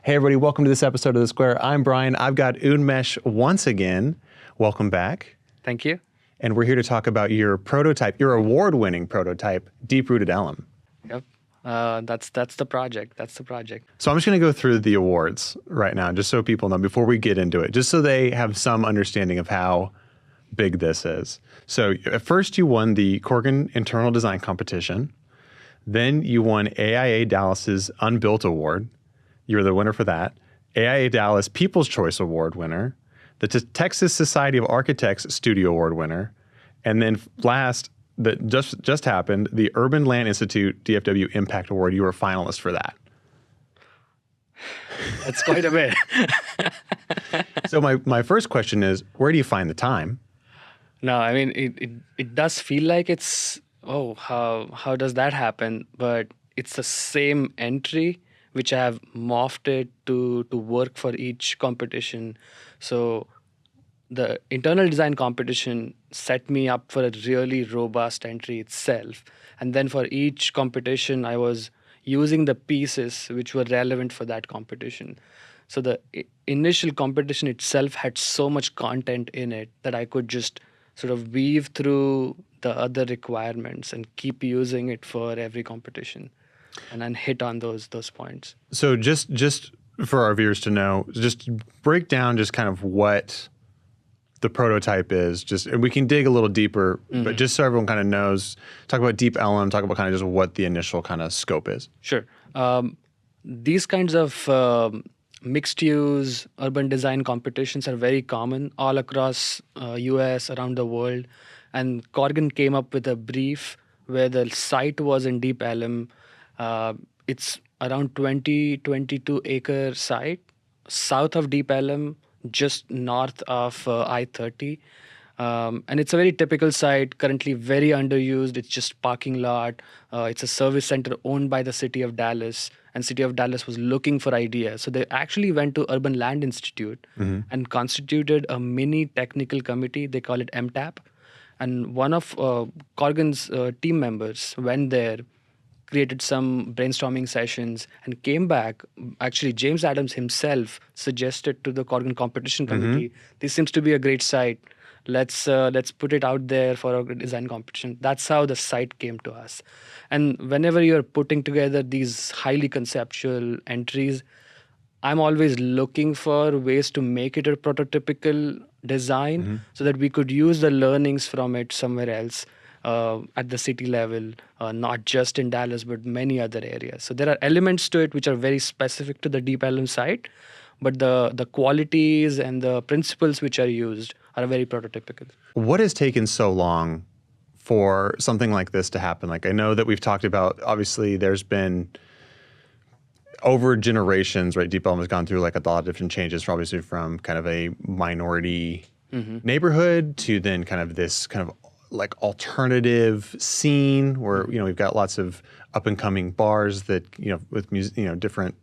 Hey everybody, welcome to this episode of TheSquare. I'm Brian. I've got Unmesh once again. Welcome back. Thank you. And we're here to talk about your prototype, your award-winning prototype, Rooted Ellum. Yep. That's the project. That's the project. So I'm just going to go through the awards right now, just so people know before we get into it, just so they have some understanding of how big this is. So at first you won the Corgan Internal Design Competition. Then you won AIA Dallas's Unbuilt Award. You were the winner for that. AIA Dallas People's Choice Award winner. The Texas Society of Architects Studio Award winner. And then last, that just happened, the Urban Land Institute DFW Impact Award. You were a finalist for that. That's quite a bit. So my first question is, where do you find the time? No, I mean, it does feel like it's, how does that happen? But it's the same entry, which I have morphed it to work for each competition. So the internal design competition set me up for a really robust entry itself. And then for each competition, I was using the pieces which were relevant for that competition. So the initial competition itself had so much content in it that I could just sort of weave through the other requirements and keep using it for every competition and then hit on those points. So just for our viewers to know, just break down just kind of what the prototype is, and we can dig a little deeper, but just so everyone kind of knows, talk about Deep Ellum, talk about kind of just what the initial kind of scope is. Sure. These kinds of mixed-use urban design competitions are very common all across US, around the world. And Corgan came up with a brief where the site was in Deep Ellum. It's around 22 acre site, south of Deep Ellum, just north of I-30. And it's a very typical site, currently very underused. It's just parking lot. It's a service center owned by the city of Dallas, and city of Dallas was looking for ideas. So they actually went to Urban Land Institute and constituted a mini technical committee. They call it MTAP. And one of Corgan's team members went there, created some brainstorming sessions, and came back. Actually, James Adams himself suggested to the Corgan competition committee, this seems to be a great site. Let's put it out there for a design competition. That's how the site came to us. And whenever you're putting together these highly conceptual entries, I'm always looking for ways to make it a prototypical design so that we could use the learnings from it somewhere else. At the city level, not just in Dallas, but many other areas. So there are elements to it which are very specific to the Deep Ellum site, but the qualities and the principles which are used are very prototypical. What has taken so long for something like this to happen? Like, I know that we've talked about, obviously there's been over generations, right? Deep Ellum has gone through like a lot of different changes, obviously from kind of a minority neighborhood to then kind of this kind of like alternative scene where, we've got lots of up and coming bars that, with music, different,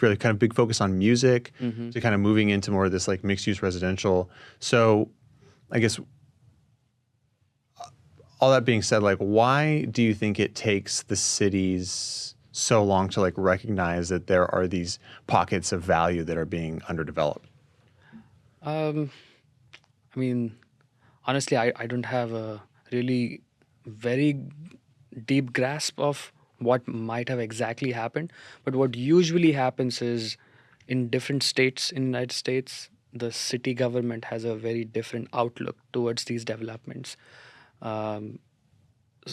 really kind of big focus on music to kind of moving into more of this like mixed use residential. So I guess all that being said, like, why do you think it takes the cities so long to like recognize that there are these pockets of value that are being underdeveloped? I mean, honestly, I don't have a really very deep grasp of what might have exactly happened. But what usually happens is in different states in the United States, the city government has a very different outlook towards these developments.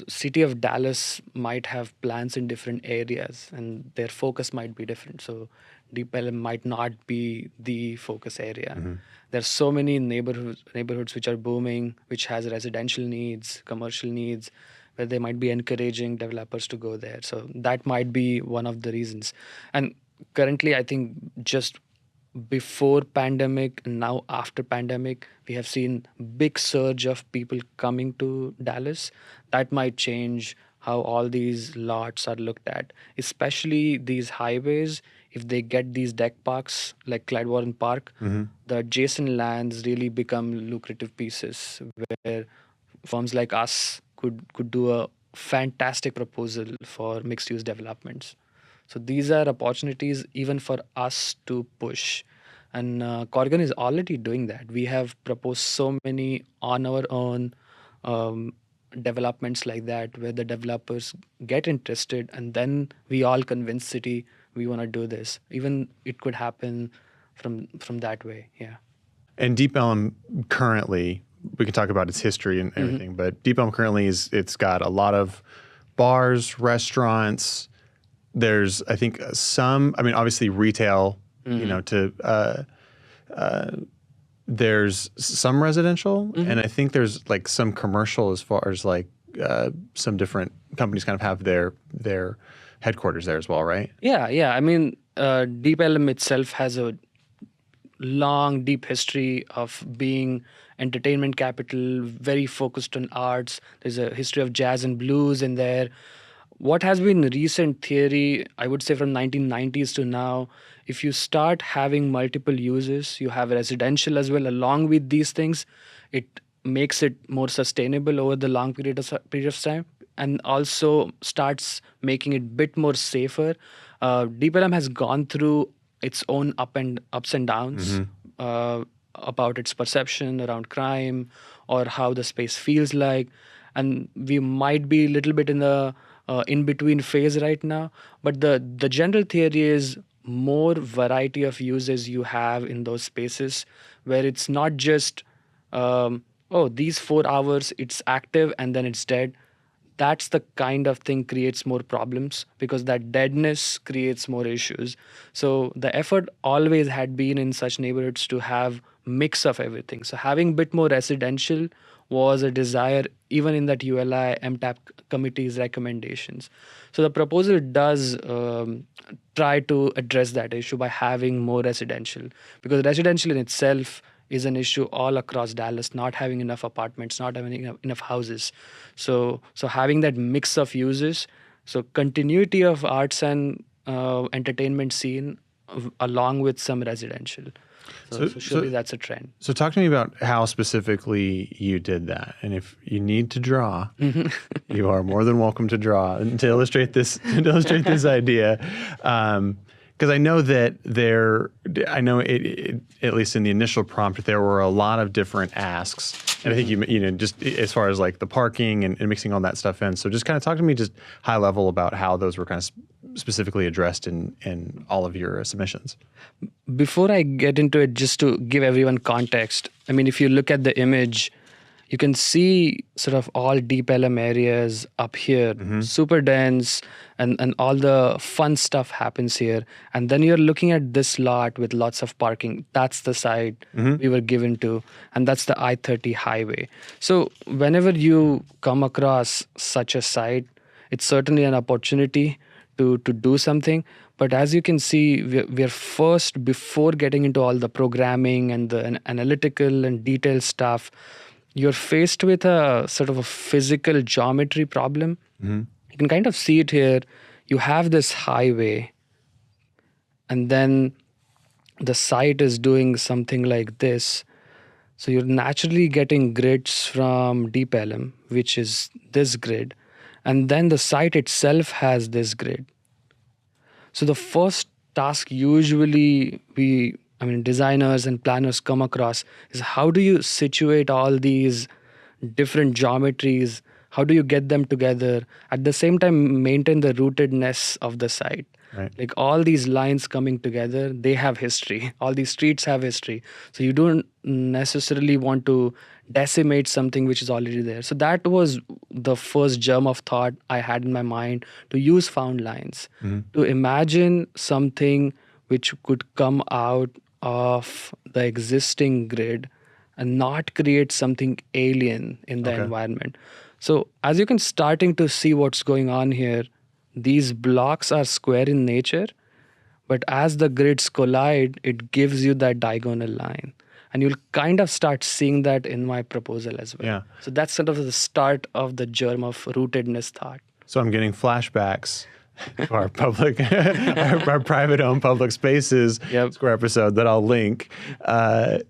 City of Dallas might have plans in different areas and their focus might be different. So Deep Ellum might not be the focus area. There's so many neighborhoods which are booming, which has residential needs, commercial needs, where they might be encouraging developers to go there. So that might be one of the reasons. And currently, I think just before pandemic, now after pandemic, we have seen big surge of people coming to Dallas. That might change how all these lots are looked at, especially these highways. If they get these deck parks like Clyde Warren Park, the adjacent lands really become lucrative pieces where firms like us could do a fantastic proposal for mixed use developments. So these are opportunities even for us to push. And Corgan is already doing that. We have proposed so many on our own um, developments like that, where the developers get interested, and then we all convince city we want to do this. Even it could happen from that way. Yeah. And Deep Ellum currently, we can talk about its history and everything, but Deep Ellum currently it's got a lot of bars, restaurants. There's, I think, obviously retail, there's some residential, and I think there's like some commercial as far as like some different companies kind of have their headquarters there as well, right? Yeah. I mean, Deep Ellum itself has a long, deep history of being entertainment capital, very focused on arts. There's a history of jazz and blues in there. What has been recent theory, I would say from 1990s to now, if you start having multiple uses, you have residential as well along with these things, it makes it more sustainable over the long period of time, and also starts making it bit more safer. Deep Ellum has gone through its own ups and downs about its perception around crime or how the space feels like, and we might be a little bit in the in between phase right now. But the general theory is more variety of uses you have in those spaces, where it's not just these 4 hours it's active and then it's dead. That's the kind of thing creates more problems, because that deadness creates more issues. So the effort always had been in such neighborhoods to have mix of everything. So having a bit more residential was a desire even in that ULI MTAP committee's recommendations. So the proposal does try to address that issue by having more residential, because residential in itself is an issue all across Dallas, not having enough apartments, not having enough houses. So having that mix of uses, so continuity of arts and entertainment scene along with some residential. So surely that's a trend. So talk to me about how specifically you did that. And if you need to draw, you are more than welcome to draw and to illustrate this idea. Because I know that at least in the initial prompt, there were a lot of different asks. And I think just as far as like the parking and mixing all that stuff in. So just kind of talk to me just high level about how those were kind of specifically addressed in all of your submissions. Before I get into it, just to give everyone context, I mean, if you look at the image, you can see sort of all Deep Ellum areas up here, super dense, and all the fun stuff happens here. And then you're looking at this lot with lots of parking. That's the side we were given to, and that's the I-30 highway. So whenever you come across such a site, it's certainly an opportunity to do something. But as you can see, we're first, before getting into all the programming and the analytical and detailed stuff, you're faced with a sort of a physical geometry problem. You can kind of see it here. You have this highway, and then the site is doing something like this. So you're naturally getting grids from Deep Ellum, which is this grid. And then the site itself has this grid. So the first task usually designers and planners come across is, how do you situate all these different geometries? How do you get them together? At the same time, maintain the rootedness of the site. Right. Like all these lines coming together, they have history. All these streets have history. So you don't necessarily want to decimate something which is already there. So that was the first germ of thought I had in my mind, to use found lines, to imagine something which could come out of the existing grid and not create something alien in the environment. So as you can starting to see what's going on here, these blocks are square in nature, but as the grids collide, it gives you that diagonal line. And you'll kind of start seeing that in my proposal as well. Yeah. So that's sort of the start of the germ of rootedness thought. So I'm getting flashbacks to our public, our private-owned public spaces Square episode that I'll link. So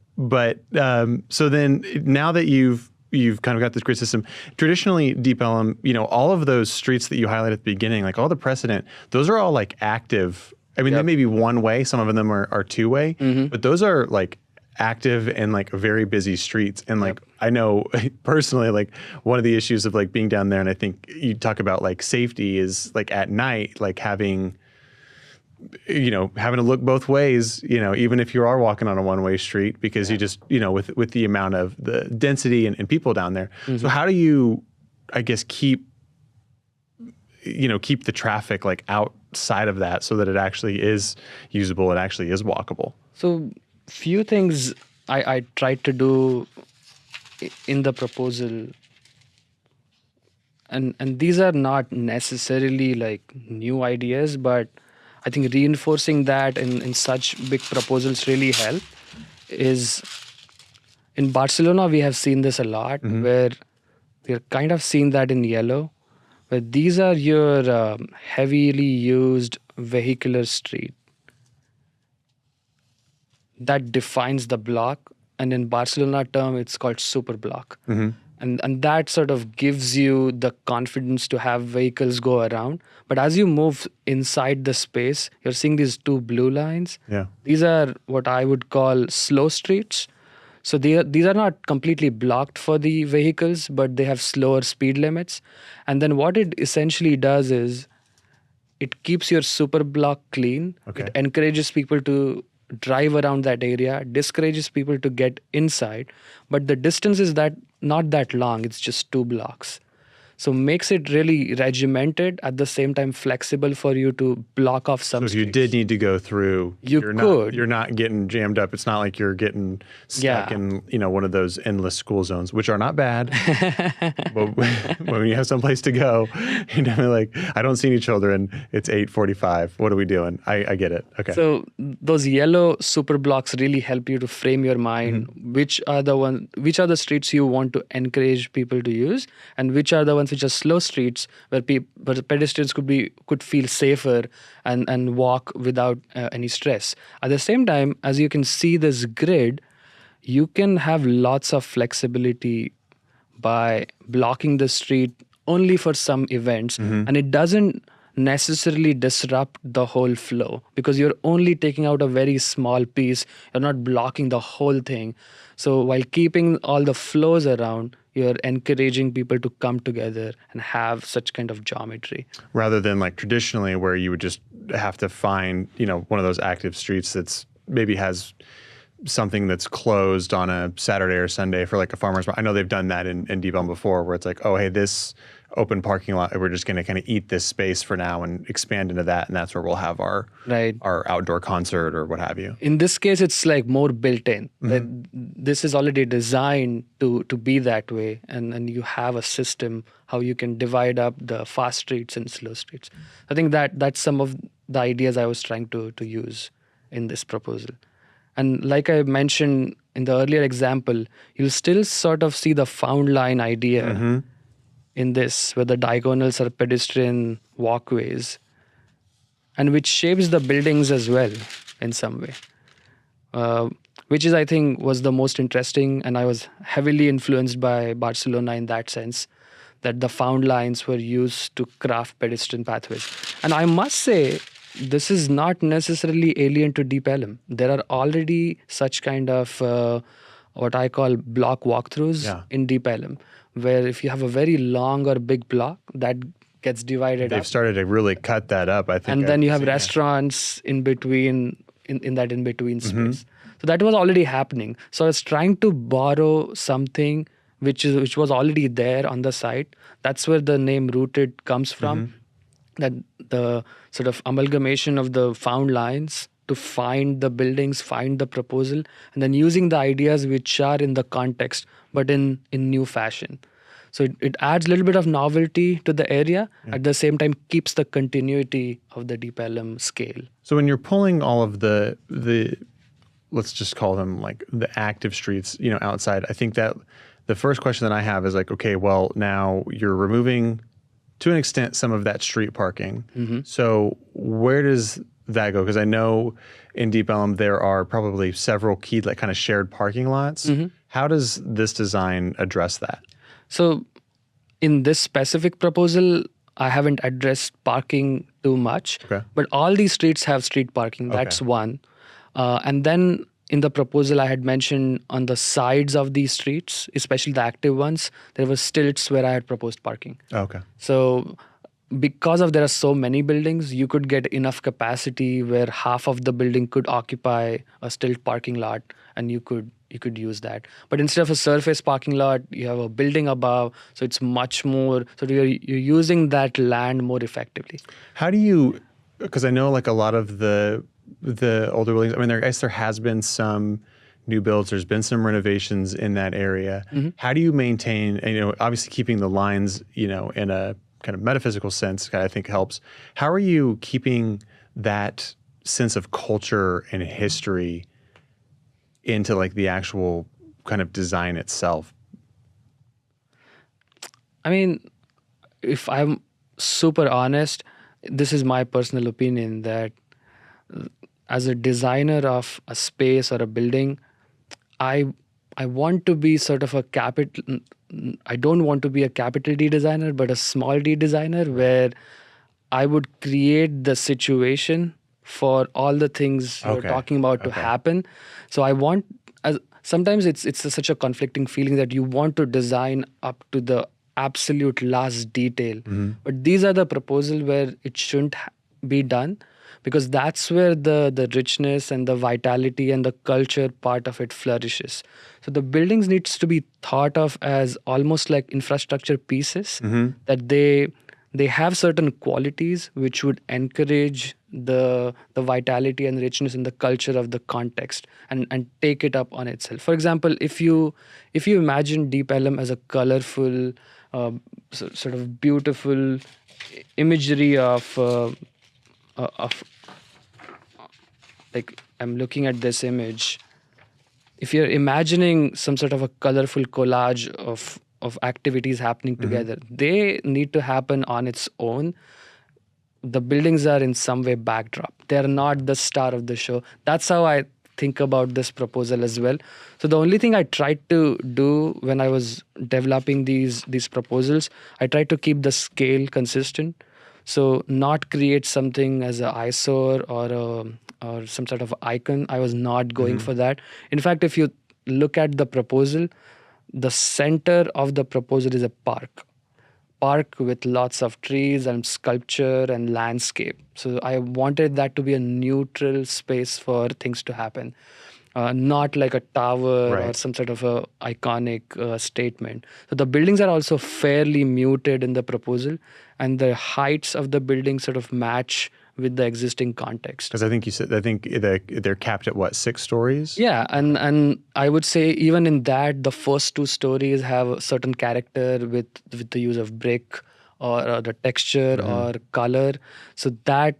then, now that you've you've kind of got this great system. Traditionally, Deep Ellum, all of those streets that you highlight at the beginning, like all the precedent, those are all like active. I mean, they may be one way, some of them are two way, but those are like active and like very busy streets. And like, I know personally, like one of the issues of like being down there, and I think you talk about like safety is like at night, like having to look both ways, even if you are walking on a one-way street, because you just, with the amount of the density and people down there. So how do you, I guess, keep the traffic like outside of that so that it actually is usable and actually is walkable? So few things I tried to do in the proposal, and these are not necessarily like new ideas, but I think reinforcing that in such big proposals really help. Is in Barcelona we have seen this a lot, where we're kind of seeing that in yellow, where these are your heavily used vehicular street that defines the block, and in Barcelona term it's called super block. And that sort of gives you the confidence to have vehicles go around. But as you move inside the space, you're seeing these two blue lines. Yeah. These are what I would call slow streets. So these are not completely blocked for the vehicles, but they have slower speed limits. And then what it essentially does is it keeps your super block clean. Okay. It encourages people to drive around that area, discourages people to get inside, but the distance is not that long. It's just 2 blocks. So makes it really regimented, at the same time flexible for you to block off some So if streets. you did need to go through, you're not getting jammed up. It's not like you're getting stuck in, one of those endless school zones, which are not bad. But when you have someplace to go, you're definitely like, I don't see any children. It's 8:45. What are we doing? I get it. Okay. So those yellow super blocks really help you to frame your mind, which are the streets you want to encourage people to use, and which are the ones which are slow streets where pedestrians could feel safer and walk without any stress. At the same time, as you can see this grid, you can have lots of flexibility by blocking the street only for some events, and it doesn't necessarily disrupt the whole flow because you're only taking out a very small piece. You're not blocking the whole thing. So while keeping all the flows around, you're encouraging people to come together and have such kind of geometry. Rather than like traditionally where you would just have to find, one of those active streets that's maybe has something that's closed on a Saturday or Sunday for like a farmer's market. I know they've done that in Deep Ellum before, where it's like, oh, hey, this open parking lot, we're just going to kind of eat this space for now and expand into that, and that's where we'll have our outdoor concert or what have you. In this case, it's like more built in. That this is already designed to be that way, and you have a system how you can divide up the fast streets and slow streets. I think that's some of the ideas I was trying to use in this proposal. And like I mentioned in the earlier example, you'll still sort of see the found line idea in this, where the diagonals are pedestrian walkways, and which shapes the buildings as well in some way, which is, I think, was the most interesting. And I was heavily influenced by Barcelona in that sense, that the found lines were used to craft pedestrian pathways. And I must say, this is not necessarily alien to Deep Ellum. There are already such kind of what I call block walkthroughs in Deep Ellum, where if you have a very long or big block, that gets divided up. They've started to really cut that up, I think. And then you have restaurants in between, in that in-between space. So that was already happening. So I was trying to borrow something which was already there on the site. That's where the name Rooted comes from. That the sort of amalgamation of the found lines to find the buildings, find the proposal, and then using the ideas which are in the context, but in new fashion. So it adds a little bit of novelty to the area, at the same time keeps the continuity of the Deep Ellum scale. So when you're pulling all of the let's just call them like the active streets, outside, I think that the first question that I have is like, okay, well, now you're removing, to an extent, some of that street parking. So where does that go? Because I know in Deep Ellum there are probably several key like kind of shared parking lots. How does this design address that? So in this specific proposal, I haven't addressed parking too much, Okay. but all these streets have street parking. That's Okay. one. And then in the proposal, I had mentioned on the sides of these streets, especially the active ones, there were stilts where I had proposed parking. Okay. So because of there are so many buildings, you could get enough capacity where half of the building could occupy a stilt parking lot, and you could use that. But instead of a surface parking lot, you have a building above, so it's much more. So you're using that land more effectively. How do you? Because I know like a lot of the older buildings. I mean, I guess there has been some new builds. There's been some renovations in that area. How do you maintain? And, obviously keeping the lines, in a kind of metaphysical sense, I think helps. How are you keeping that sense of culture and history into like the actual kind of design itself? I mean, if I'm super honest, this is my personal opinion that as a designer of a space or a building, I want to be sort of a capital. I don't want to be a capital D designer, but a small d designer where I would create the situation for all the things you're talking about to happen. So I want, sometimes it's such a conflicting feeling that you want to design up to the absolute last detail. But these are the proposals where it shouldn't be done, because that's where the richness and the vitality and the culture part of it flourishes. So the buildings needs to be thought of as almost like infrastructure pieces, that they have certain qualities which would encourage the vitality and richness in the culture of the context and take it up on itself. For example, if you imagine Deep Ellum as a colorful, sort of beautiful imagery of like, I'm looking at this image. If you're imagining some sort of a colorful collage of activities happening together, they need to happen on its own. The buildings are in some way backdrop. They're not the star of the show. That's how I think about this proposal as well. So the only thing I tried to do when I was developing these proposals, I tried to keep the scale consistent. So not create something as an eyesore or some sort of icon. I was not going for that. In fact, if you look at the proposal, the center of the proposal is a park with lots of trees and sculpture and landscape. So I wanted that to be a neutral space for things to happen, not like a tower or some sort of a iconic statement. So the buildings are also fairly muted in the proposal, and the heights of the building sort of match with the existing context. Because I think they're capped at what, 6 stories? Yeah, and I would say even in that, the first 2 stories have a certain character with the use of brick or the texture or color. So that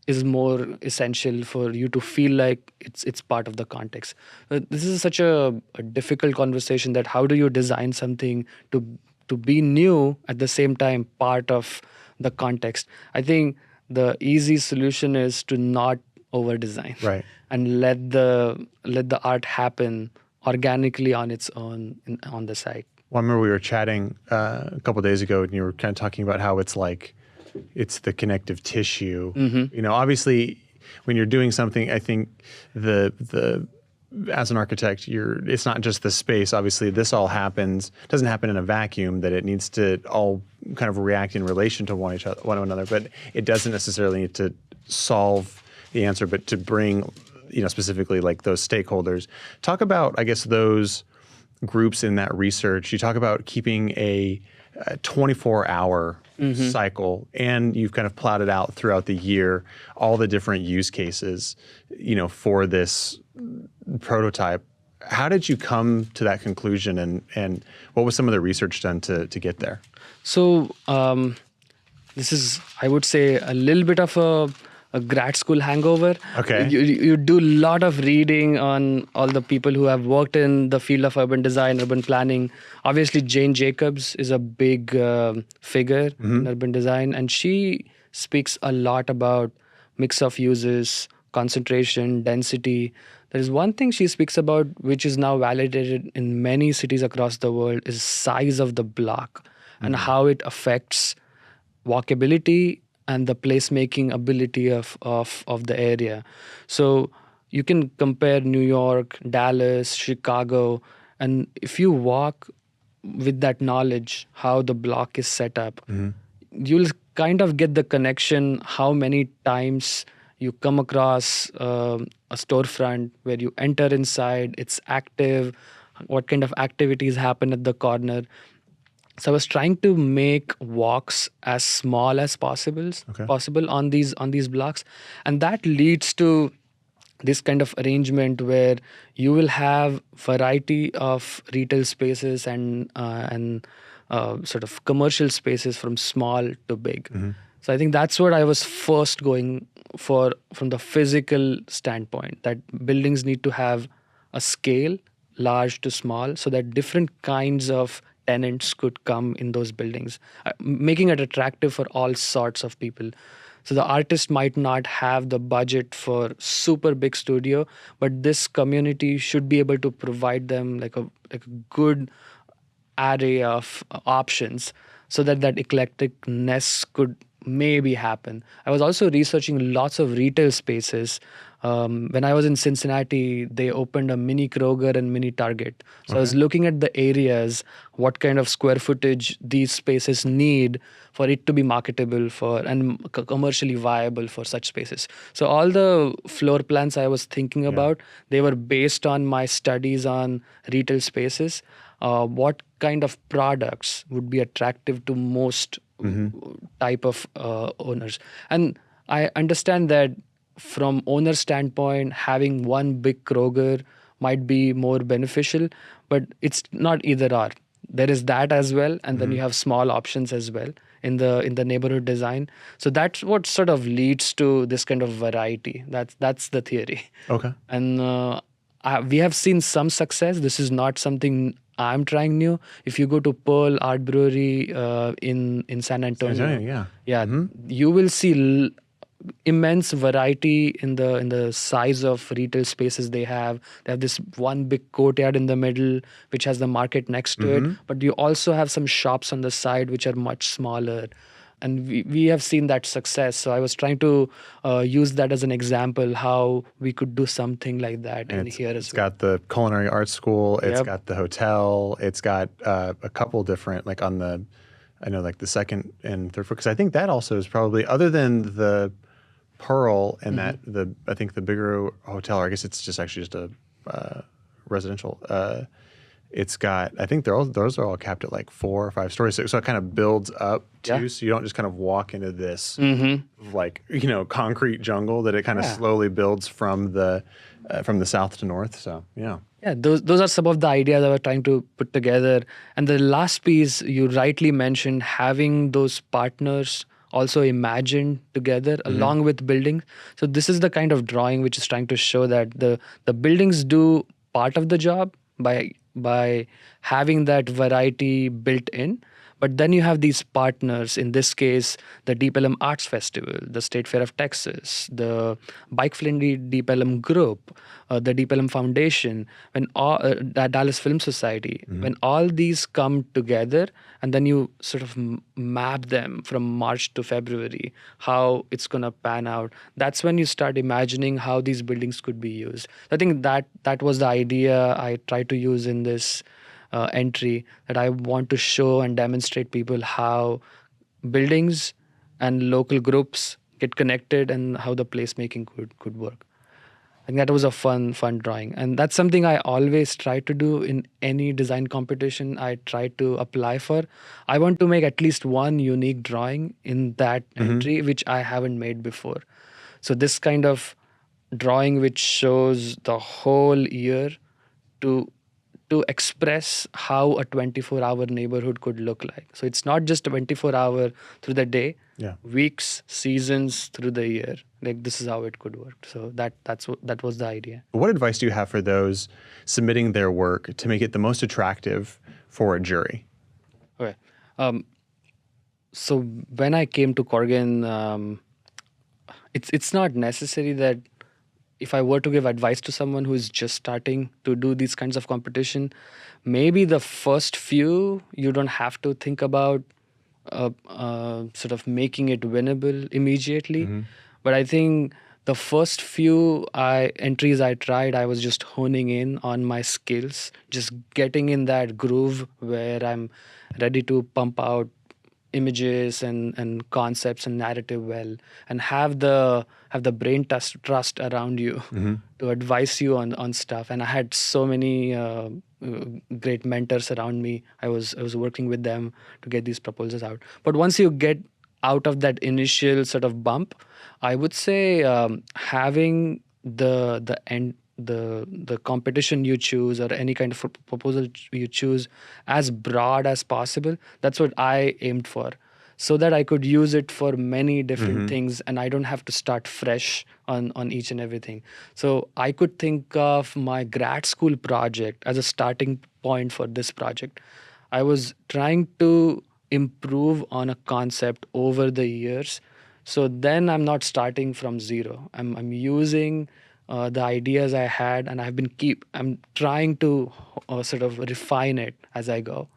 is more essential for you to feel like it's part of the context. This is such a difficult conversation, that how do you design something to be new at the same time part of the context. I think the easy solution is to not over design, and let the art happen organically on its own on the site. Well, I remember we were chatting a couple of days ago, and you were kind of talking about how it's the connective tissue. Obviously, when you're doing something, I think as an architect, it's not just the space. Obviously, this all doesn't happen in a vacuum, that it needs to all kind of react in relation to one another, but it doesn't necessarily need to solve the answer, but to bring, specifically like those stakeholders. Talk about, I guess, those groups in that research. You talk about keeping a 24-hour cycle, and you've kind of plotted out throughout the year all the different use cases, for this prototype. How did you come to that conclusion, and what was some of the research done to get there? So this is, I would say, a little bit of a grad school hangover. Okay. You do a lot of reading on all the people who have worked in the field of urban design, urban planning. Obviously, Jane Jacobs is a big figure in urban design, and she speaks a lot about mix of uses, concentration, density. There is one thing she speaks about, which is now validated in many cities across the world, is size of the block and how it affects walkability and the placemaking ability of the area. So you can compare New York, Dallas, Chicago, and if you walk with that knowledge, how the block is set up, you'll kind of get the connection how many times you come across a storefront where you enter inside, it's active, what kind of activities happen at the corner. So I was trying to make walks as small as possible on these blocks, and that leads to this kind of arrangement where you will have variety of retail spaces and sort of commercial spaces from small to big. So I think that's what I was first going for from the physical standpoint, that buildings need to have a scale, large to small, so that different kinds of tenants could come in those buildings, making it attractive for all sorts of people. So the artist might not have the budget for super big studio, but this community should be able to provide them like a good array of options so that eclecticness could maybe happen. I was also researching lots of retail spaces. When I was in Cincinnati, they opened a mini Kroger and mini Target. So I was looking at the areas, what kind of square footage these spaces need for it to be marketable for and commercially viable for such spaces. So all the floor plans I was thinking about, they were based on my studies on retail spaces. What kind of products would be attractive to most type of owners? And I understand that from owner standpoint, having one big Kroger might be more beneficial, but it's not either or. There is that as well, and then you have small options as well in the neighborhood design. So that's what sort of leads to this kind of variety. That's the theory. Okay. And we have seen some success. This is not something I'm trying new. If you go to Pearl Art Brewery in San Antonio, you will see immense variety in the size of retail spaces they have. They have this one big courtyard in the middle, which has the market next to it. But you also have some shops on the side, which are much smaller. And we have seen that success. So I was trying to use that as an example, how we could do something like that in here as well. It's got the culinary arts school. It's got the hotel. It's got a couple different, like on the, I know like the second and third floor. Because I think that also is probably, other than the Pearl and that, I think the bigger hotel, or I guess it's just actually just a residential, it's got, I think those are all capped at like 4 or 5 stories. So it kind of builds up too. So you don't just kind of walk into this like, concrete jungle, that it kind of slowly builds from the south to north. So, yeah. Yeah, those are some of the ideas I was trying to put together. And the last piece you rightly mentioned, having those partners also imagined together along with buildings. So this is the kind of drawing which is trying to show that the buildings do part of the job by having that variety built in. But then you have these partners, in this case, the Deep Ellum Arts Festival, the State Fair of Texas, the bike-friendly Deep Ellum Group, the Deep Ellum Foundation, when the Dallas Film Society, when all these come together, and then you sort of map them from March to February, how it's going to pan out, that's when you start imagining how these buildings could be used. I think that was the idea I tried to use in this entry, that I want to show and demonstrate people how buildings and local groups get connected and how the placemaking could work. I think that was a fun drawing. And that's something I always try to do in any design competition I try to apply for. I want to make at least one unique drawing in that entry, which I haven't made before. So this kind of drawing which shows the whole year to express how a 24-hour neighborhood could look like. So it's not just 24-hour through the day, weeks, seasons through the year. Like this is how it could work. So that was the idea. What advice do you have for those submitting their work to make it the most attractive for a jury? Okay. So when I came to Corgan, it's not necessary that if I were to give advice to someone who's just starting to do these kinds of competition, maybe the first few you don't have to think about sort of making it winnable immediately. But I think the first few entries I tried, I was just honing in on my skills, just getting in that groove where I'm ready to pump out images and concepts and narrative well, and have the brain trust around you to advise you on stuff. And I had so many great mentors around me. I was working with them to get these proposals out. But once you get out of that initial sort of bump, I would say having the end the competition you choose or any kind of proposal you choose as broad as possible. That's what I aimed for, so that I could use it for many different things and I don't have to start fresh on each and everything. So I could think of my grad school project as a starting point for this project. I was trying to improve on a concept over the years. So then I'm not starting from zero. I'm using the ideas I had, and I'm trying to sort of refine it as I go.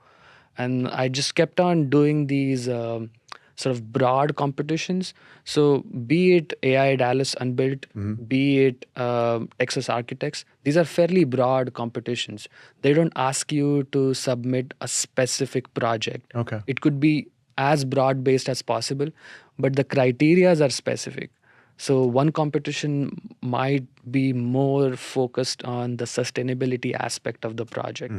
And I just kept on doing these sort of broad competitions. So be it AI Dallas Unbuilt, be it Texas Architects, these are fairly broad competitions. They don't ask you to submit a specific project. Okay. It could be as broad based as possible, but the criterias are specific. So one competition might be more focused on the sustainability aspect of the project.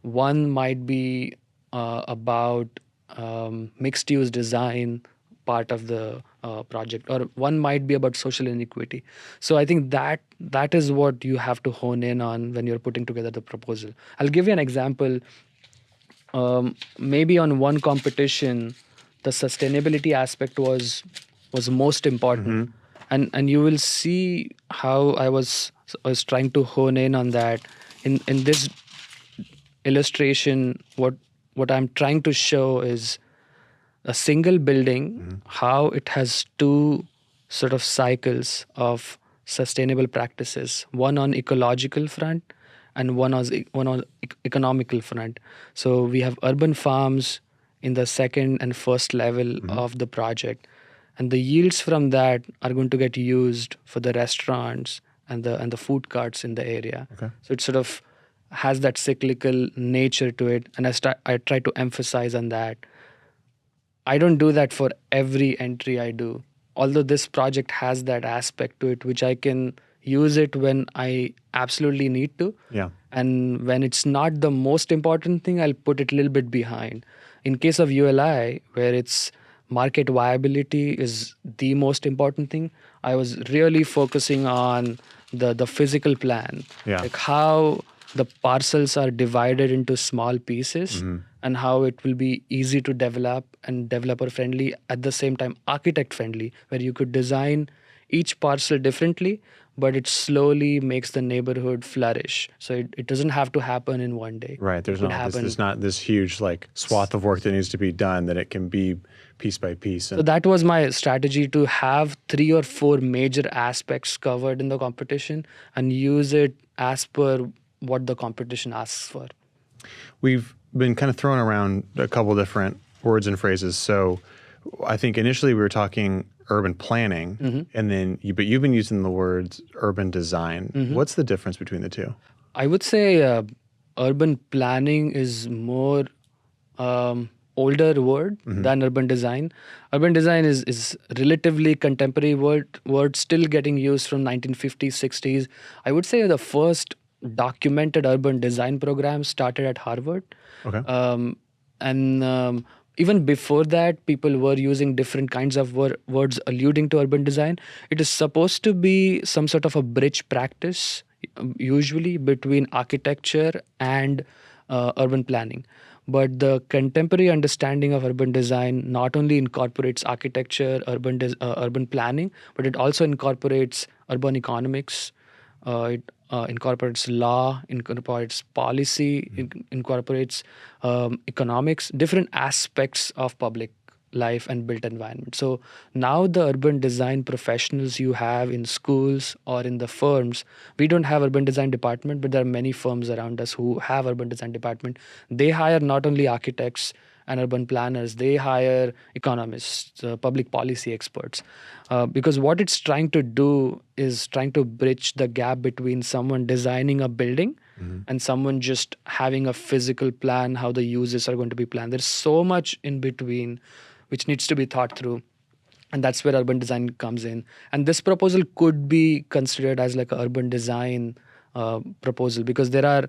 One might be about mixed use design part of the project, or one might be about social inequity. So I think that is what you have to hone in on when you're putting together the proposal. I'll give you an example. Maybe on one competition, the sustainability aspect was most important, and you will see how I was trying to hone in on that in this illustration. What I'm trying to show is a single building, how it has two sort of cycles of sustainable practices, one on ecological front and one on economical front. So we have urban farms in the second and first level of the project, and the yields from that are going to get used for the restaurants and the food carts in the area. Okay. So it sort of has that cyclical nature to it, and I try to emphasize on that. I don't do that for every entry I do, although this project has that aspect to it, which I can use it when I absolutely need to. Yeah. And when it's not the most important thing, I'll put it a little bit behind. In case of ULI, where it's market viability is the most important thing, I was really focusing on the physical plan. Yeah. Like how the parcels are divided into small pieces and how it will be easy to develop and developer friendly, at the same time architect friendly, where you could design each parcel differently, but it slowly makes the neighborhood flourish. So it doesn't have to happen in one day. Right. There's There's not this huge like swath of work that needs to be done, that it can be piece by piece. So that was my strategy, to have 3 or 4 major aspects covered in the competition and use it as per what the competition asks for. We've been kind of throwing around a couple different words and phrases. So I think initially we were talking urban planning, and then you've been using the words urban design. What's the difference between the two? I would say urban planning is more older word than urban design. Urban design is relatively contemporary word still getting used from 1950s, 60s. I would say the first documented urban design program started at Harvard. Okay. And even before that, people were using different kinds of words alluding to urban design. It is supposed to be some sort of a bridge practice, usually between architecture and urban planning. But the contemporary understanding of urban design not only incorporates architecture, urban planning, but it also incorporates urban economics. It incorporates law, incorporates policy, incorporates economics, different aspects of public life and built environment. So now the urban design professionals you have in schools or in the firms, we don't have urban design department, but there are many firms around us who have urban design department. They hire not only architects and urban planners, they hire economists, public policy experts, because what it's trying to do is trying to bridge the gap between someone designing a building and someone just having a physical plan, how the uses are going to be planned. There's so much in between which needs to be thought through. And that's where urban design comes in. And this proposal could be considered as like an urban design proposal, because there are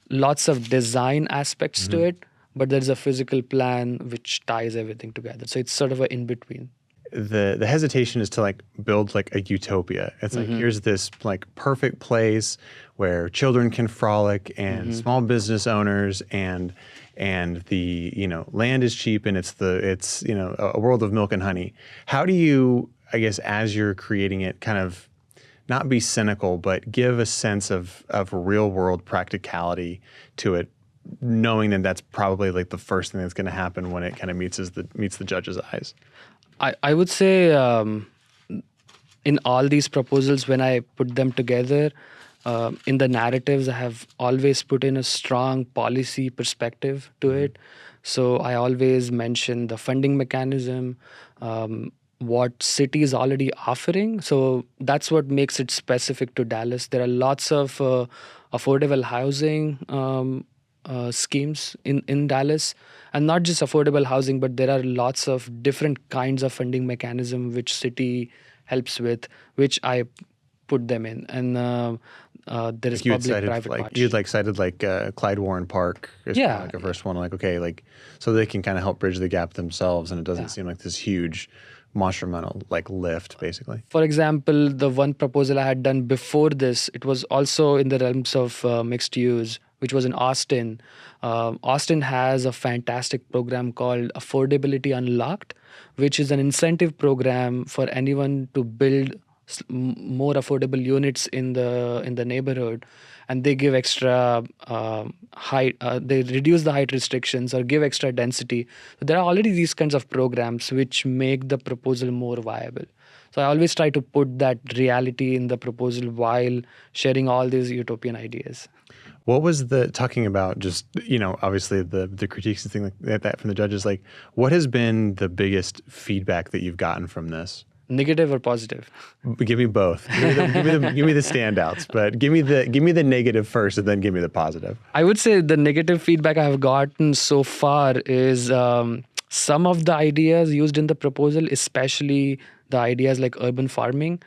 lots of design aspects to it, but there's a physical plan which ties everything together. So it's sort of an in-between. The hesitation is to like build like a utopia. It's like, here's this like perfect place where children can frolic and small business owners and the, you know, land is cheap and it's, you know, a world of milk and honey. How do you, I guess, as you're creating it, kind of not be cynical, but give a sense of real world practicality to it, knowing that that's probably like the first thing that's going to happen when it kind of meets the judge's eyes? I would say in all these proposals, when I put them together, in the narratives, I have always put in a strong policy perspective to it. So I always mention the funding mechanism, what city is already offering. So that's what makes it specific to Dallas. There are lots of affordable housing schemes in Dallas, and not just affordable housing, but there are lots of different kinds of funding mechanism which city helps with, which I put them in. And there is public-private partnership. You'd like cited like Clyde Warren Park is kind of like a first one, like, okay, like, so they can kind of help bridge the gap themselves, and it doesn't seem like this huge monumental like lift, basically. For example, the one proposal I had done before this, it was also in the realms of mixed use, which was in Austin. Austin has a fantastic program called Affordability Unlocked, which is an incentive program for anyone to build more affordable units in the neighborhood, and they give extra height. They reduce the height restrictions or give extra density. So there are already these kinds of programs which make the proposal more viable. So I always try to put that reality in the proposal while sharing all these utopian ideas. What was talking about just, you know, obviously the critiques and things like that from the judges, like what has been the biggest feedback that you've gotten from this? Negative or positive? Give me both. Give me the standouts, but give me the negative first and then give me the positive. I would say the negative feedback I have gotten so far is some of the ideas used in the proposal, especially the ideas like urban farming.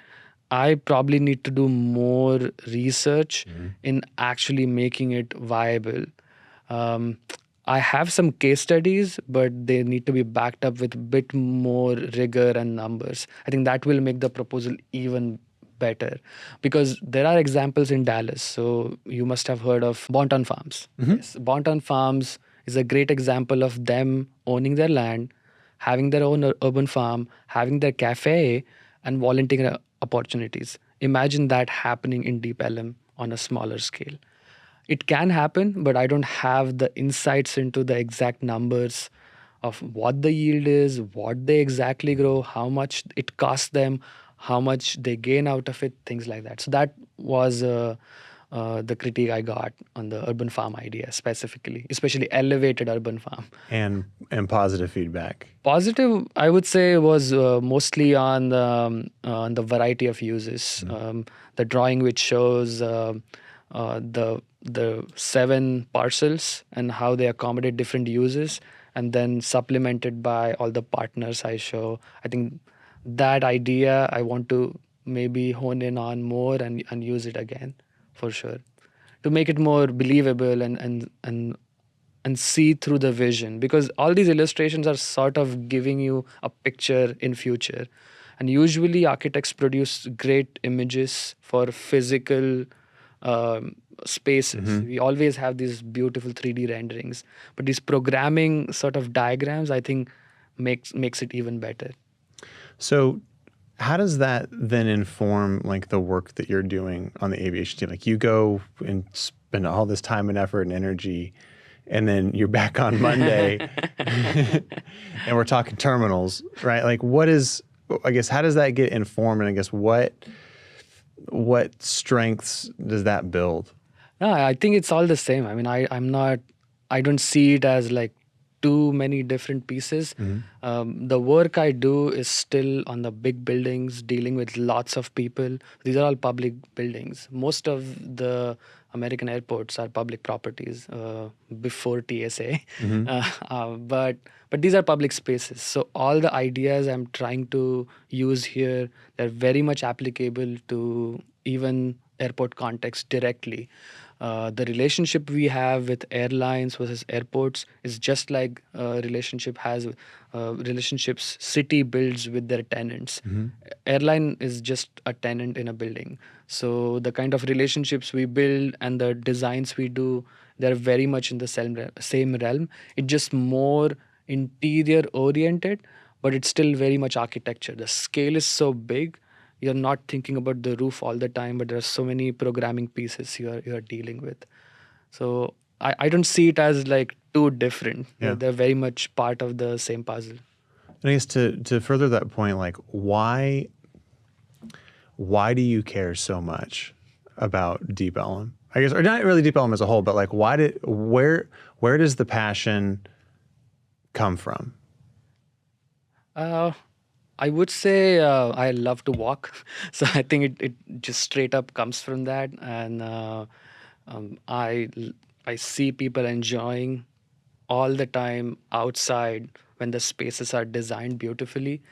I probably need to do more research in actually making it viable. I have some case studies, but they need to be backed up with a bit more rigor and numbers. I think that will make the proposal even better, because there are examples in Dallas. So you must have heard of Bonton Farms. Yes, Bonton Farms is a great example of them owning their land, having their own urban farm, having their cafe, and volunteering opportunities. Imagine that happening in Deep Ellum on a smaller scale. It can happen, but I don't have the insights into the exact numbers of what the yield is, what they exactly grow, how much it costs them, how much they gain out of it, things like that. So that was the critique I got on the urban farm idea specifically, especially elevated urban farm. And positive feedback. Positive, I would say, was mostly on the variety of uses. The drawing which shows the 7 parcels and how they accommodate different uses, and then supplemented by all the partners I show. I think that idea I want to maybe hone in on more and use it again, for sure, to make it more believable and see through the vision, because all these illustrations are sort of giving you a picture in future. And usually architects produce great images for physical spaces. We always have these beautiful 3D renderings, but these programming sort of diagrams, I think, makes it even better. So how does that then inform like the work that you're doing on the aviation team? Like you go and spend all this time and effort and energy and then you're back on Monday, and we're talking terminals, right? Like, I guess, how does that get informed, and I guess what strengths does that build? No, I think it's all the same. I mean, I don't see it as like too many different pieces. The work I do is still on the big buildings, dealing with lots of people. These are all public buildings. Most of the American airports are public properties before TSA, but these are public spaces. So all the ideas I'm trying to use here, they're very much applicable to even airport context directly. The relationship we have with airlines versus airports is just like relationships city builds with their tenants. Airline is just a tenant in a building. So the kind of relationships we build and the designs we do, they're very much in the same realm. It's just more interior oriented, but it's still very much architecture. The scale is so big, you're not thinking about the roof all the time, but there are so many programming pieces you're dealing with. So I don't see it as like too different. Yeah. They're very much part of the same puzzle. And I guess to further that point, like, why do you care so much about Deep Ellum? I guess, or not really Deep Ellum as a whole, but like, where does the passion come from? I would say I love to walk. So I think it just straight up comes from that. And I see people enjoying all the time outside when the spaces are designed beautifully.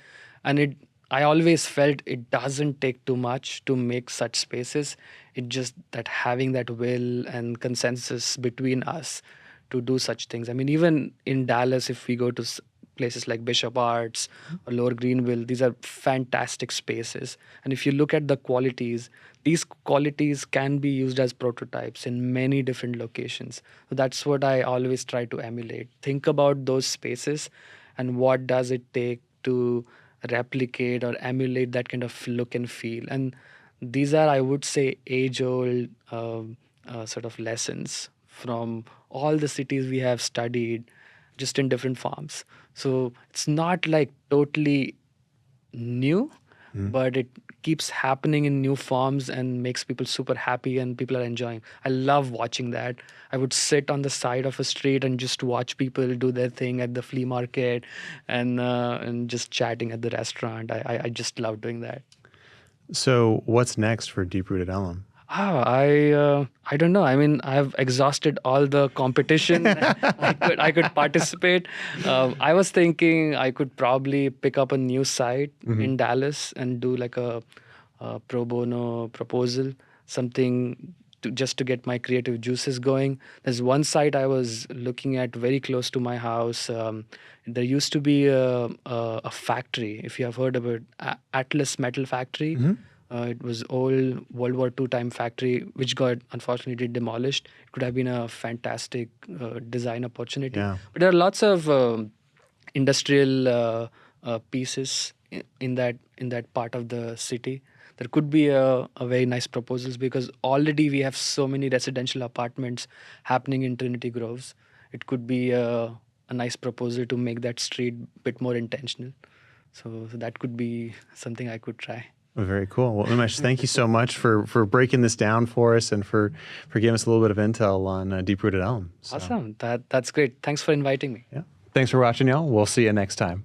And I always felt it doesn't take too much to make such spaces. It just that having that will and consensus between us to do such things. I mean, even in Dallas, if we go to places like Bishop Arts or Lower Greenville, these are fantastic spaces. And if you look at the qualities, these qualities can be used as prototypes in many different locations. So that's what I always try to emulate. Think about those spaces and what does it take to replicate or emulate that kind of look and feel. And these are, I would say, age-old sort of lessons from all the cities we have studied, just in different forms. So it's not like totally new, but it keeps happening in new forms and makes people super happy and people are enjoying. I love watching that. I would sit on the side of a street and just watch people do their thing at the flea market and just chatting at the restaurant. I just love doing that. So what's next for Deep Rooted Ellum? I don't know. I mean, I've exhausted all the competition I could participate. I was thinking I could probably pick up a new site in Dallas and do like a pro bono proposal, something just to get my creative juices going. There's one site I was looking at very close to my house. There used to be a factory, if you have heard about Atlas Metal Factory. It was old World War II time factory, which got unfortunately demolished. It could have been a fantastic design opportunity. Yeah. But there are lots of industrial pieces in that part of the city. There could be a very nice proposals because already we have so many residential apartments happening in Trinity Groves. It could be a nice proposal to make that street a bit more intentional. So that could be something I could try. Very cool. Well, Unmesh, thank you so much for breaking this down for us and for giving us a little bit of intel on Deep Rooted Ellum. So, awesome. That's great. Thanks for inviting me. yeah. Thanks for watching, y'all. We'll see you next time.